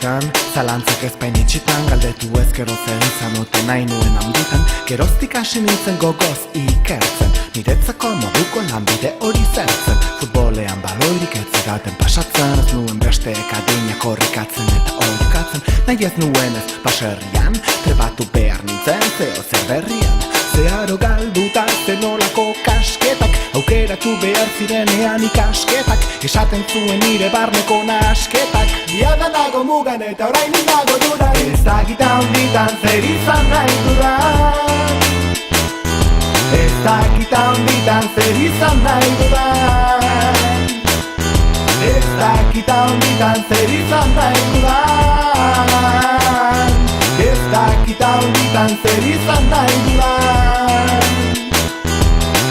bizitzan zalantzak ezpain itxitan, galdetu ezkero zer izan ote nahi nuen handitan. Geroztik hasi nintzen gogoz ikertzen, niretzako moduko lanbide hori zertzen. Futbolean baloirik ez zidaten pasatzen, ez nuen besteek adinak horrikatzen eta horrikatzen. Nahi ez nuen ez baserrian, trebatu behar nintzen zeo zer berrian. Zeharo galduta zenolako kasketak, aukeratu behar zirenean ikasketak, esaten zuen nire barneko nasketak. Biada nago mugan eta orain nago dudan, ez dakita honditan zer izan nahi dudan. Ez dakita honditan zer izan nahi dudan. Ez dakita honditan zer izan nahi dudan. Ez dakita honditan zer izan nahi dudan.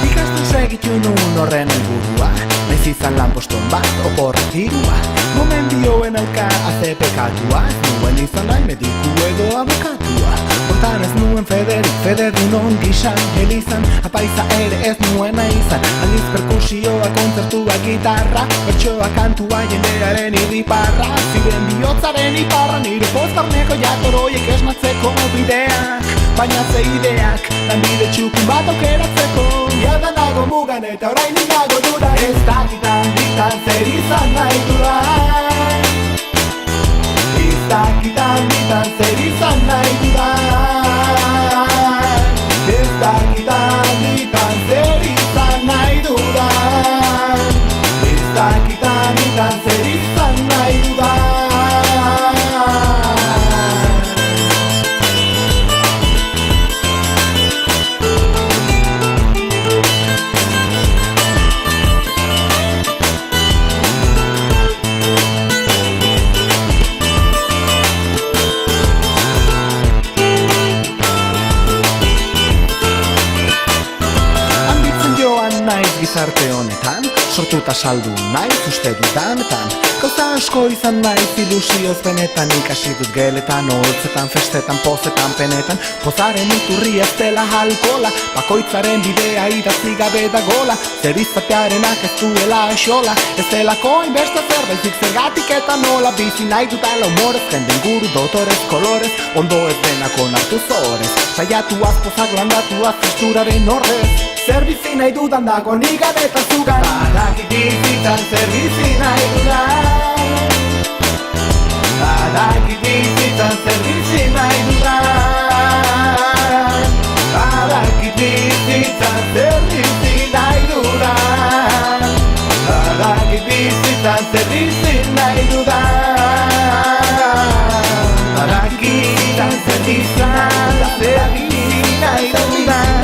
Ikasten segitu nuen horren helburua, naiz izan lanposton bat oporrak dirua. Gomendioen auka aze pekatua, ez nuen izan nahi mediku edo abokatua. Hortan ez nuen federun ongisan, elizan apaiza ere ez nuena izan. Aldiz perkusioa, kontzertua, gitarra, bertsoa, kantua, jendearen irriparra. Ziren bihotzaren iparra, nire postarneko jatoroiek esnatzeko bideak. Baina ze ideak, lanbide txukun bat aukeratzeko. Biada nago mugan eta orain nago dudan, ez dakitan ditan zer izan nahi dudan. Ez dakitan ditan zer izan nahi dudan. Ez dakitan ditan zer izan nahi dudan. Ez dakitan ditan zer izan nahi dudan. Gizarte honetan, sortuta saldu naiz uste dudanetan. Gauza asko izan naiz ilusioz benetan, ikasi dut geletan, holtzetan, festetan, pozetan, penetan. Pozaren iturria ez dela alkola, bakoitzaren bidea idatzi gabe da gola. Zer izatearenak ez duela esola, ez delako inbeste zerbaizik zergatik eta nola. Bizi nahi dutala humorez, jenden guru, dotorez, kolorez, ondo ez denak onartu zorez. Saiatuaz, pozak landatuaz, tristuraren horrez. Zer bizi nahi dudan dago nigan eta zugan, badakit bizitzan zer bizi nahi dudan. Badakit bizitzan zer bizi nahi dudan. Badakit bizitzan zer bizi nahi dudan. Badakit bizitzan zer bizi nahi dudan. Badakit bizitzan zer bizi nahi dudan.